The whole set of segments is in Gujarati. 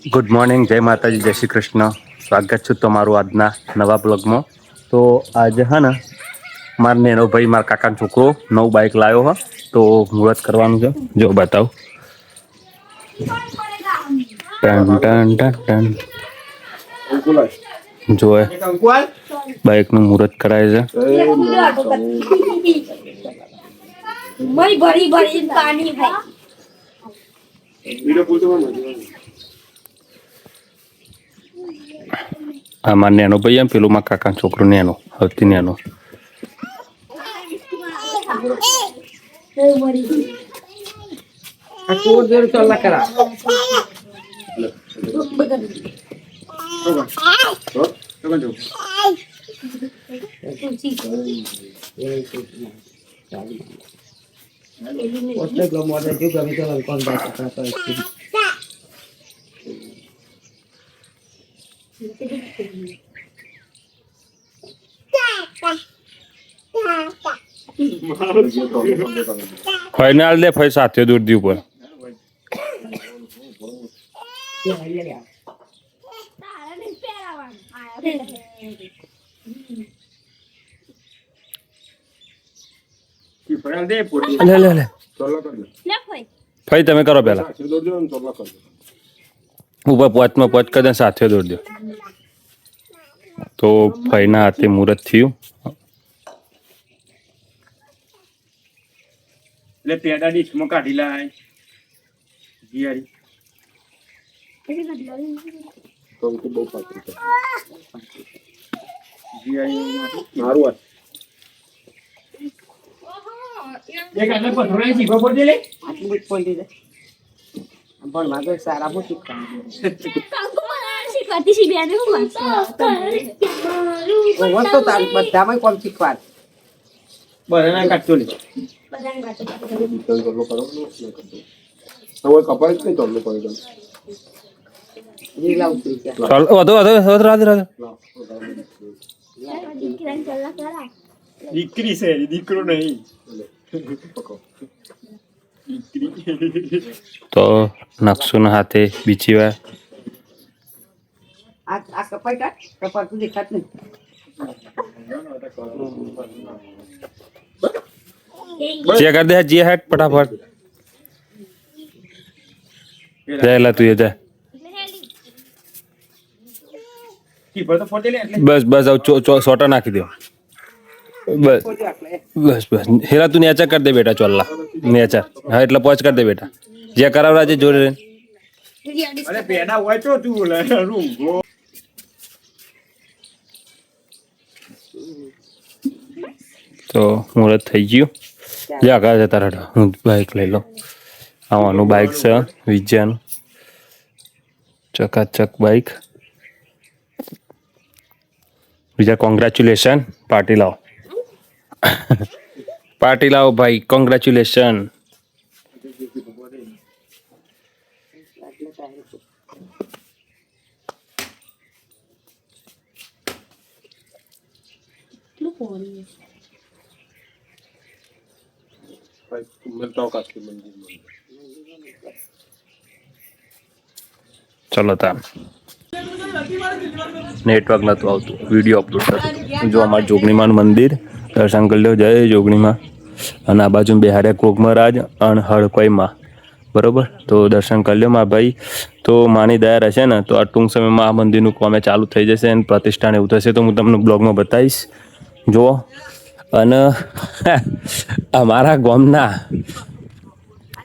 ગુડ મોર્નિંગ, જય માતાજી, જય શ્રી કૃષ્ણ. સ્વાગત છે તમારું આજના નવા બ્લોગમાં. તો આજે હા ને મારા નેનો ભાઈ મારા કાકાનો છોકરો નવું બાઇક લાવ્યો હ, તો મુહૂર્ત કરવાનું છે. જો બતાવ. ટન ટન ટન ટન જોએ બાઇક નું મુહૂર્ત કરાય છે. ભરી ભરી પાણી અમાર નેનો ભાઈ એમ પેલું મારા કાકા છોકરો નેનો સૌથી નેનો. ફાઈનલ દે ફાઈ સાથે દૂર દી ઉપર લે લે લે ફાઈ તમે કરો પેલા ઉપર પોચમાં પોચ કદે સાથે દોર દો. તો ફાઈના હાથે મુહૂર્ત થયું. એટલે પેડા ડીશમાં કાઢી લાય જીયારી તો બહુ પાતળી છે જીયારી મારું વાત એક આને પથરાઈ જી બપોર દે લે આટલું બી પોઈ દે પણ માગે સારા બહુ શીખતા કાકુ મને શીખવાતી છે બેને હું વાત તો તાર બધામાં કોમ શીખવા બધાના કાટતો લે બધાને કાટતો કરો કરો હવે કપાળ જ નહીં તોડલું પડી ગયું ચાલ વધો વધો રાધે રાધે દીકરી છે દીકરો નહીં. તો નકશો ના હાથે બીજી વાર આ કપાઈ કાઢ કપાળ તું દેખાત નહીં. જે कर दे जी हट फटाफट जायला तू ये जा કીપર તો ફોટે લે એટલે बस बस अब सोटा नाखी दो बस बस बस हेरा तू નેચા कर दे बेटा चोल्ला નેચા हाँ એટલે પોચ कर दे बेटा જે કરાવરા જે જોડે રે અરે પેડા હોય તો તું લે રૂંગો તો મુહૂર્ત થઈ ગયું. જા કા જતા રહો હું બાઇક લઈ લો. આવવાનું બાઇક છે વિજ્ઞાનું ચકાચક બાઇક. બીજા કોંગ્રેચ્યુલેશન પાર્ટી લાવો પાર્ટી લાવો ભાઈ કોંગ્રેચ્યુલેશન. ચલો તા નેટવર્ક નતું આવતું વિડીયો અપલોડ કરતો. જો અમારા જોગણીમાં મંદિર દર્શન કરી લો. જય જોગણીમાં. અને આ બાજુ બિહારે કોગમરાજ અને હળકોઈમાં બરોબર. તો દર્શન કરી લો મારા ભાઈ. તો માની દયા રહેશે ને તો આ ટૂંક સમયમાં આ મંદિરનું કામે ચાલુ થઈ જશે અને પ્રતિષ્ઠાન એવું થશે તો હું તમને બ્લોગમાં બતાવીશ. જુઓ. અને અમારા ગામના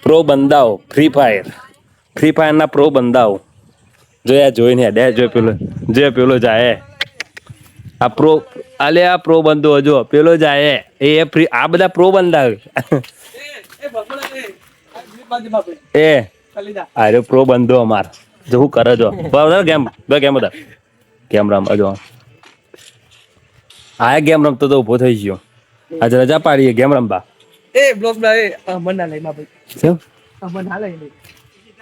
પ્રો બંદાઓ ફ્રી ફાયરના પ્રો બંદાઓ જોયા જોઈને ડે જો પેલો જાય આ પ્રો આલે આ પ્રો બંદો જો પેલો જાય એ ફ્રી આ બધા પ્રો બંદા એ અરે પ્રો બંદો અમાર જો હું કરે જો ગેમ બધા ગેમ રમવા જો આ ગેમ રમતો તો ઉભો થઈ ગયો. આજે રજા પાડીએ ગેમ રમવા. એ બ્લોક ના એ અમન ના લઈ માં ભાઈ શું અમન ના લઈ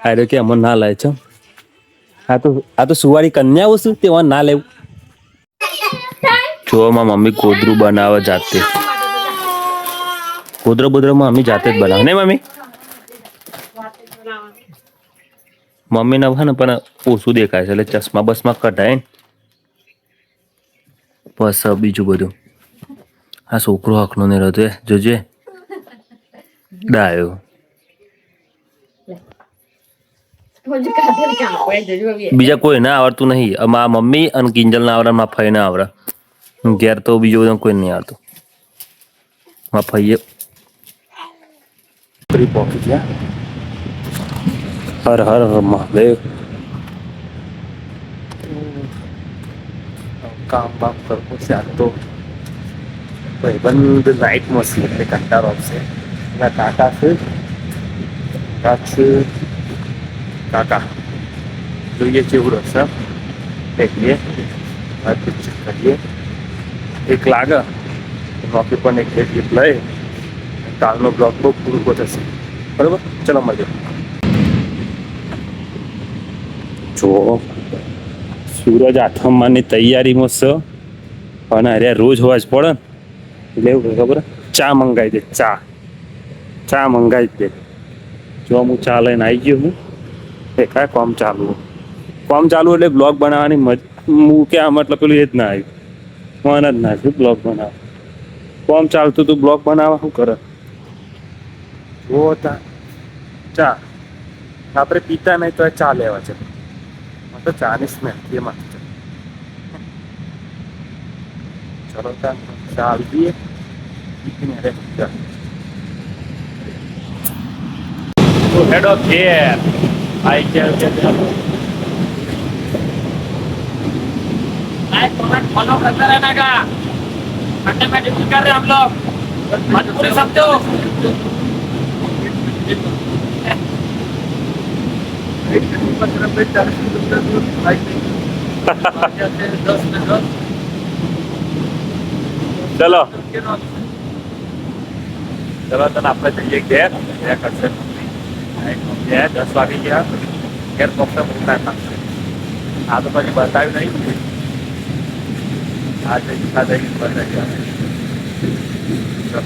અરે કે અમન ના લાય છે. આ તો સુવારી કન્યા વસ્તુ તેવા ના લેવું. જો મારી મમ્મી કોદરું બનાવે જાતે. કોદરો બોદરો મમ્મી જાતે જ બનાવે ને મમ્મી. મમ્મીને છે ને પણ ઓછું દેખાય છે એટલે ચશ્મા બસમાં કઢાય ને બસ બીજું બધું. આ છોકરો હકનો ને રહ્યો જોજે ડાયો. બીજા કોઈ ના આવડતું નહીં. મારા મમ્મી અને કિંજલ ના આવડે, મારા ફઈ ના આવડે. ઘેર તો બીજો બધો કોઈ નહીં આવડતું. મારા ફઈએ પહોંચી ગયા. હર હર મહાદેવ. કામ બામ કરવું છે આ તો ભાઈબંધ નાઇટ મસી એટલે કંટાળો આવશે. એના કાકા છે કાકા જોઈએ કેવું રહેશે. એકલીએ કરીએ એક લાગે નોકરી પણ એક ક્લિપ લઈ કાલનો બ્લોગ બહુ પૂરો થશે. બરાબર, ચલો મળીએ. જો સૂરજ આથમવાની તૈયારીમાં છે અને અરે રોજ હોવા જ પડે ને એટલે એવું ખબર ચા મંગાવી દે. ચા મંગાવી દે. જો હું ચા લઈને આવી ગયો હું કાંઈ કોમ ચાલુ એટલે બ્લોગ બનાવવાની હું ક્યાં મતલબ પેલું એ જ ના આવ્યું. મને જ ના આવ્યું બ્લોગ બનાવવા. કોમ ચાલતું તું બ્લોગ બનાવવા શું કરે. જો ચા આપણે પીતા નહીં તો ચા લેવા છે. તો ચાની સ્મેલ એમાં ચલો ચા આવી દઈએ. हेड ऑफ हेयर आई क्या फॉलो करते रहना का घंटे में ड्यूटी कर रहे हम लोग मजबूरी समझो. चलो चलो तने આપણે જઈએ ઘેર. કરશે 10 વાગે ગયા ઘેર પહોંચતા મોટા લાગશે. આ તો પછી બતાવ્યું નહીં. આ જઈ બતાવી. ચલો